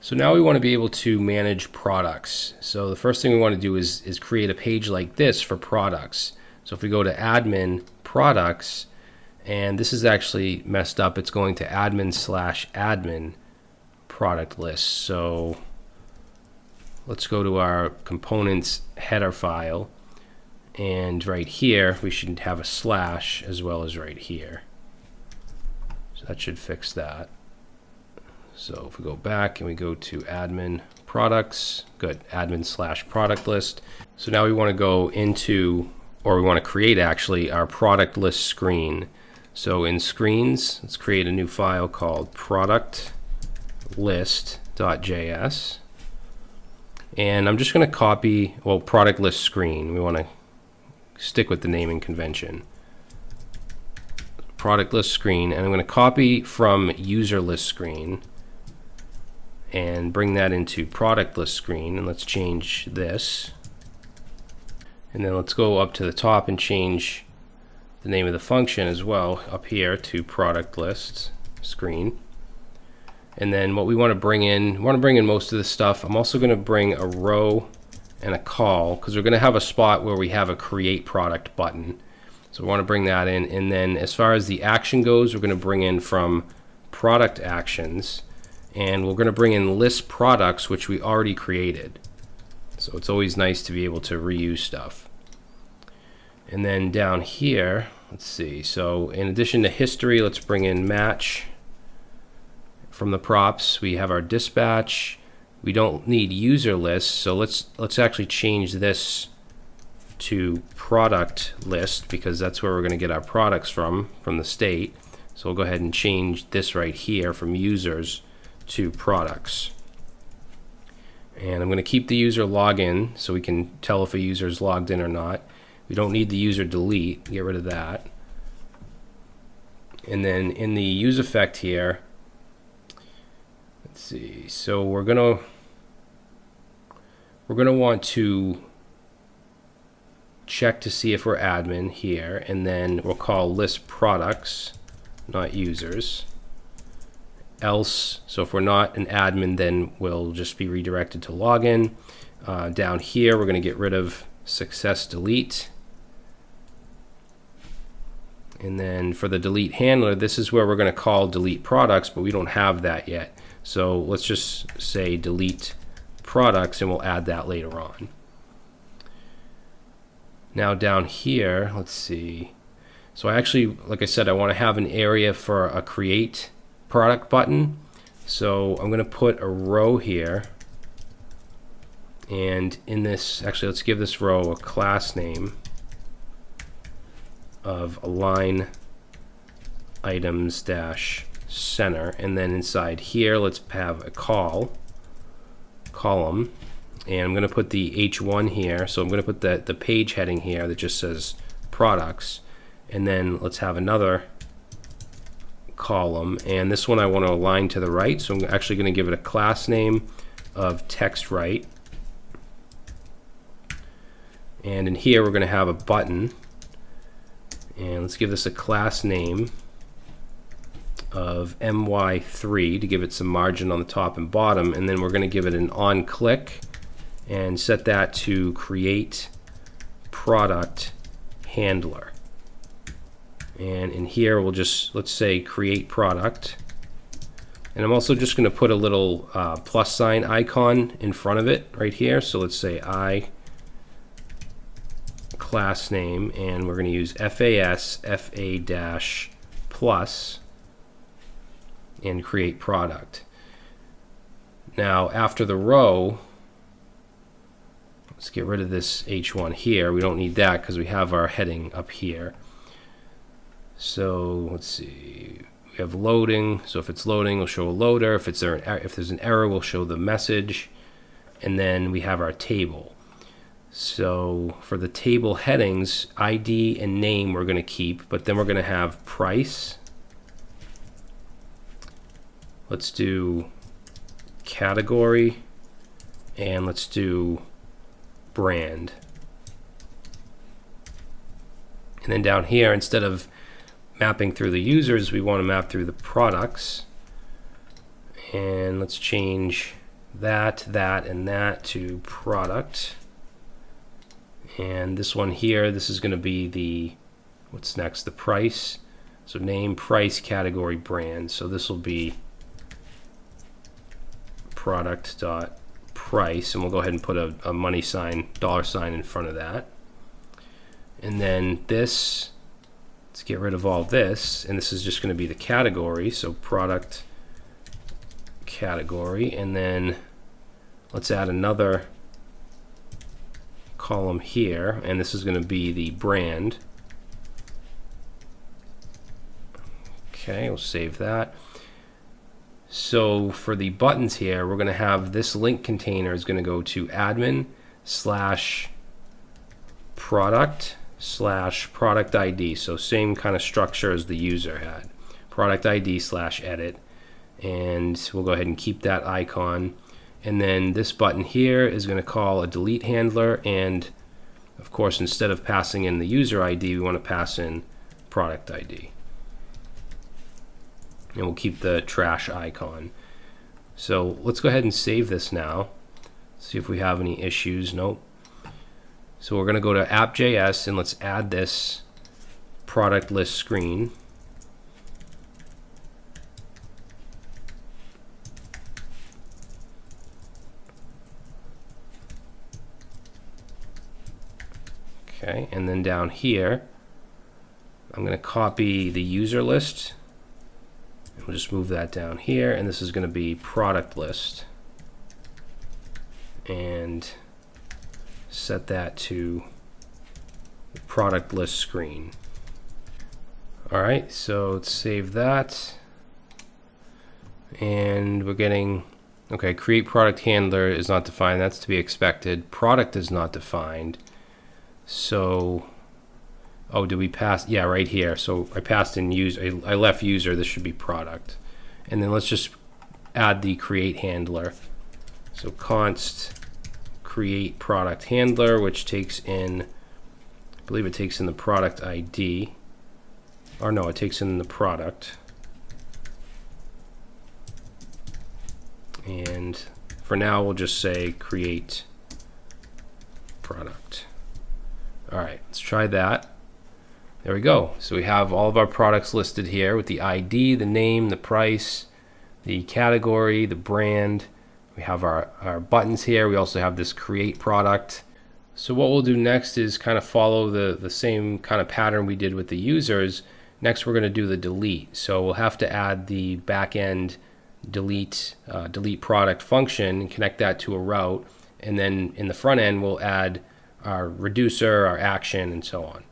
So now we want to be able to manage products. So the first thing we want to do is create a page like this for products. So if we go to admin products, and this is actually messed up, it's going to admin/admin product list. So let's go to our components header file, and right here we should have a slash as well as right here. So that should fix that. So if we go back and we go to admin products, good, admin/product list. So now we want to go into, or we want to create actually our product list screen. So in screens, let's create a new file called product list.js. And I'm just going to copy, well, product list screen. We want to stick with the naming convention. Product list screen, and I'm going to copy from user list screen and bring that into product list screen, and let's change this. And then let's go up to the top and change the name of the function as well up here to product list screen. And then what we want to bring in, we want to bring in most of this stuff. I'm also going to bring a row and a call because we're going to have a spot where we have a create product button. So we want to bring that in. And then as far as the action goes, we're going to bring in from product actions, and we're going to bring in list products, which we already created. So it's always nice to be able to reuse stuff. And then down here, let's see. So in addition to history, let's bring in match. From the props, we have our dispatch. We don't need user lists, so let's actually change this to product list because that's where we're going to get our products from the state. So we'll go ahead and change this right here from users to products. And I'm going to keep the user login so we can tell if a user is logged in or not. We don't need the user delete, get rid of that. And then in the use effect here, let's see, so we're gonna want to check to see if we're admin here, and then we'll call list products, not users. Else, so if we're not an admin, then we'll just be redirected to login. Down here, we're going to get rid of success delete. And then for the delete handler, this is where we're going to call delete products, but we don't have that yet. So let's just say delete products, and we'll add that later on. Now down here, let's see. So I actually, like I said, I want to have an area for a create product button. So I'm going to put a row here, and in this, actually let's give this row a class name of align items dash center, and then inside here let's have a column, and I'm going to put the H1 here. So I'm going to put the page heading here that just says products, and then let's have another column, and this one I want to align to the right, so I'm actually going to give it a class name of text right, and in here we're going to have a button, and let's give this a class name of my3 to give it some margin on the top and bottom, and then we're going to give it an on click and set that to create product handler. And in here we'll just, let's say create product, and I'm also just going to put a little plus sign icon in front of it right here. So let's say I class name, and we're going to use FA dash plus and create product. Now after the row, let's get rid of this H1 here. We don't need that because we have our heading up here. So let's see, we have loading. So if it's loading, we'll show a loader. If there's an error, we'll show the message. And then we have our table. So for the table headings, ID and name we're going to keep, but then we're going to have price. Let's do category, and let's do brand. And then down here, instead of mapping through the users, we want to map through the products. And let's change that, and that to product. And this one here, this is going to be the, what's next, the price. So name, price, category, brand. So this will be product.price, and we'll go ahead and put a money sign, $sign in front of that. And then this, let's get rid of all this, and this is just going to be the category. So product category, and then let's add another column here, and this is going to be the brand. Okay, we'll save that. So for the buttons here, we're going to have this link container is going to go to admin/product/product ID. So same kind of structure as the user had. Product ID/edit. And we'll go ahead and keep that icon. And then this button here is going to call a delete handler. And of course, instead of passing in the user ID, we want to pass in product ID. And we'll keep the trash icon. So let's go ahead and save this now. See if we have any issues. Nope. So we're going to go to app.js and let's add this product list screen. Okay, and then down here, I'm going to copy the user list. We'll just move that down here, and this is going to be product list. And set that to the product list screen. All right, so let's save that. And we're getting, okay, create product handler is not defined. That's to be expected. Product is not defined. So, oh, did we pass? Yeah, right here. So I passed in user, I left user, this should be product. And then let's just add the create handler. So const create product handler, which takes in, I believe it takes in the product ID. Or no, it takes in the product. And for now, we'll just say create product. All right, let's try that. There we go. So we have all of our products listed here with the ID, the name, the price, the category, the brand. We have our buttons here. We also have this create product. So what we'll do next is kind of follow the same kind of pattern we did with the users. Next, we're going to do the delete. So we'll have to add the backend delete product function and connect that to a route. And then in the front end, we'll add our reducer, our action, and so on.